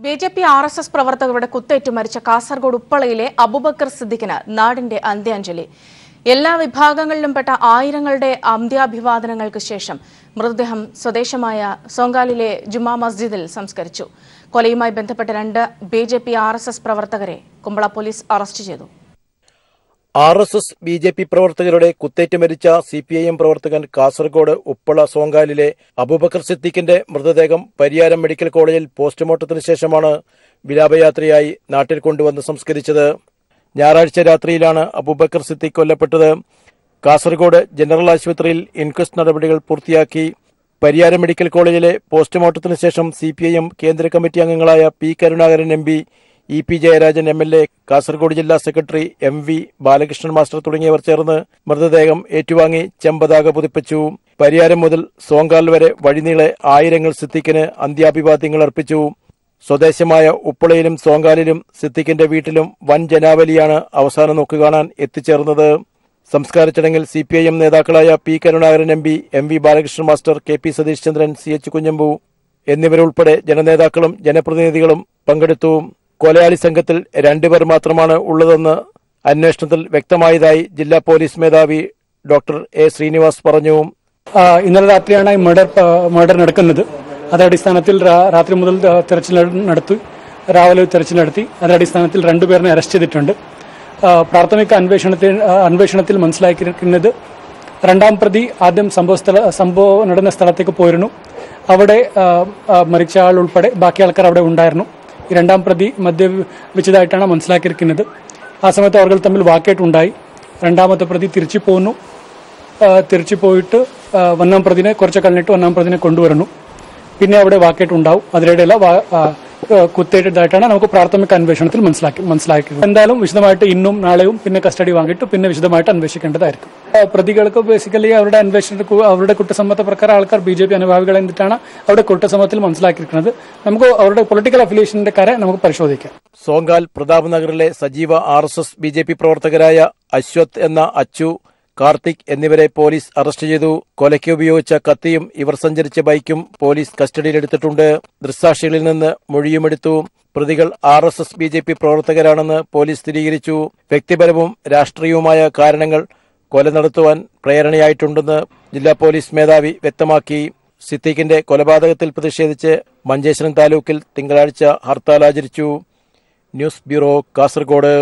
BJP RSS പ്രവർത്തകരുടെ കുത്തേറ്റു മരിച്ച കാസർഗോഡ് ഉപ്പളയിലെ അബൂബക്കർ സിദ്ദിഖിന് നാടിന്റെ അന്ത്യാഞ്ജലി. എല്ലാ വിഭാഗങ്ങളിലും പെട്ട ആയിരങ്ങളുടെ അന്ത്യാഭിവാദനങ്ങൾക്ക് ശേഷം മൃതദേഹം സ്വദേശമായ സോങ്കാലിലെ ജുമാ മസ്ജിദിൽ സംസ്കരിച്ചു. കൊലയുമായി ബന്ധപ്പെട്ട 2 ബിജെപി ആർഎസ്എസ് പ്രവർത്തകരെ കുമ്പള പോലീസ് അറസ്റ്റ് ചെയ്തു. ആർഎസ്എസ് ബിജെപി പ്രവർത്തകരുടെ കുത്തേറ്റ് മരിച്ച സിപിഐഎം പ്രവർത്തകൻ കാസർഗോഡ് ഉപ്പള സോങ്കാലിലെ അബൂബക്കർ സിദ്ദിഖിന്റെ മൃതദേഹം പരിയാരം മെഡിക്കൽ കോളേജിൽ പോസ്റ്റ്മോർട്ടത്തിന് ശേഷമാണ് വിലാപയാത്രയായി നാട്ടിൽ കൊണ്ടുവന്ന് സംസ്കരിച്ചത്. ഞായറാഴ്ച രാത്രിയിലാണ് അബൂബക്കർ സിദ്ദിഖ് കൊല്ലപ്പെട്ടത്. കാസർഗോഡ് ജനറൽ ആശുപത്രിയിൽ ഇൻക്വസ്റ്റ് നടപടികൾ പൂർത്തിയാക്കി. പരിയാരം മെഡിക്കൽ കോളേജിലെ പോസ്റ്റ്മോർട്ടത്തിന് ശേഷം സിപിഐഎം കേന്ദ്ര കമ്മിറ്റി അംഗങ്ങളായ P Karunakaran M P, E P Jayarajan MLA, Kasaragod ജില്ലാ സെക്രട്ടറി MV ബാലകൃഷ്ണൻ മാസ്റ്റർ തുടങ്ങിയവർ ചേർന്ന് മൃതദേഹം ഏറ്റുവാങ്ങി ചെമ്പതാക പുതുപ്പിച്ചു. പരിയാരം മുതൽ സോങ്കാൽ വരെ വഴിനീളെ ആയിരങ്ങൾ സിദ്ദിഖിന് അന്ത്യാഭിവാദ്യങ്ങൾ അർപ്പിച്ചു. സ്വദേശമായ ഉപ്പളയിലും സോങ്കാലിലും സിദ്ദിഖിന്റെ വീട്ടിലും വൻ ജനാവലിയാണ് അവസാന നോക്കുകാണാൻ എത്തിച്ചേർന്നത്. സംസ്കാര ചടങ്ങിൽ സിപിഐഎം നേതാക്കളായ P Karunakaran MP, MV Balakrishnan master, KP Satheesh Chandran, CH Kunhambu എന്നിവരുൾപ്പെടെ ജനനേതാക്കളും ജനപ്രതിനിധികളും പങ്കെടുത്തു. കൊലയാളി സംഘത്തിൽ 2 പേർ മാത്രമാണ് ഉള്ളതെന്ന് അന്വേഷണത്തിൽ വ്യക്തമായതായി ജില്ലാ പോലീസ് മേധാവി ഡോക്ടർ A. ശ്രീനിവാസ് പറഞ്ഞു. ഇന്നലെ രാത്രിയാണ് ഈ മർഡർ നടക്കുന്നത്. അതേ അടിസ്ഥാനത്തിൽ രാത്രി മുതൽ തെരച്ചിൽ നടത്തി, രാവിലെ തെരച്ചിൽ നടത്തി. അതേ അടിസ്ഥാനത്തിൽ 2 പേരെ അറസ്റ്റ് ചെയ്തിട്ടുണ്ട്. പ്രാഥമിക അന്വേഷണത്തിൽ മനസ്സിലാക്കിയിരിക്കുന്നത് 2ാം പ്രതി ആദ്യം സംഭവം നടന്ന സ്ഥലത്തേക്ക് പോയിരുന്നു. അവിടെ മരിച്ച ആൾ ഉൾപ്പെടെ ബാക്കി ആൾക്കാർ അവിടെ ഉണ്ടായിരുന്നു. ഈ 2ാം പ്രതി മദ്യപിച്ചതായിട്ടാണ് മനസ്സിലാക്കിയിരിക്കുന്നത്. ആ സമയത്ത് അവർ തമ്മിൽ വാക്കേറ്റുണ്ടായി. 2ാമത്തെ പ്രതി തിരിച്ചു പോന്നു. തിരിച്ചു പോയിട്ട് 1ാം പ്രതിനെ കുറച്ച് കഴിഞ്ഞിട്ട് 1ാം പ്രതിനെ കൊണ്ടുവരുന്നു. പിന്നെ അവിടെ വാക്കേറ്റുണ്ടാവും. അതിനിടയില കുത്തേറ്റതായിട്ടാണ് നമുക്ക് പ്രാഥമിക അന്വേഷണത്തിൽ മനസ്സിലാക്കിയത്. എന്തായാലും വിശദമായിട്ട് ഇന്നും നാളെയും പിന്നെ കസ്റ്റഡി വാങ്ങിയിട്ട് പിന്നെ വിശദമായിട്ട് അന്വേഷിക്കേണ്ടതായിരിക്കും. പ്രതികൾക്ക് ബേസിക്കലി അവരുടെ കുറ്റസമ്മത പ്രകാരം ആൾക്കാർ BJP അനുഭാവികൾ എന്നിട്ടാണ് അവരുടെ കുറ്റസമ്മതത്തിൽ മനസ്സിലാക്കിയിരിക്കുന്നത്. നമുക്ക് അവരുടെ പൊളിറ്റിക്കൽ അഫിലിയേഷന്റെ കാര്യം നമുക്ക് പരിശോധിക്കാം. സോങ്കാൽ പ്രതാപ് നഗറിലെ സജീവ RSS BJP പ്രവർത്തകരായ അശ്വത് എന്ന അച്ചു, കാർത്തിക് എന്നിവരെ പോലീസ് അറസ്റ്റ് ചെയ്തു. കൊലയ്ക്ക് ഉപയോഗിച്ച കത്തിയും ഇവർ സഞ്ചരിച്ച ബൈക്കും പോലീസ് കസ്റ്റഡിയിലെടുത്തിട്ടുണ്ട്. ദൃക്സാക്ഷികളിൽ നിന്ന് മൊഴിയുമെടുത്തു. പ്രതികൾ RSS BJP പ്രവർത്തകരാണെന്ന് പോലീസ് സ്ഥിരീകരിച്ചു. വ്യക്തിപരവും രാഷ്ട്രീയവുമായ കാരണങ്ങൾ കൊല നടത്തുവാൻ പ്രേരണയായിട്ടുണ്ടെന്ന് ജില്ലാ പോലീസ് മേധാവി വ്യക്തമാക്കി. സിദ്ദിഖിന്റെ കൊലപാതകത്തിൽ പ്രതിഷേധിച്ച് മഞ്ചേശ്വരം താലൂക്കിൽ തിങ്കളാഴ്ച ഹർത്താൽ ആചരിച്ചു. News bureau, Kasaragod.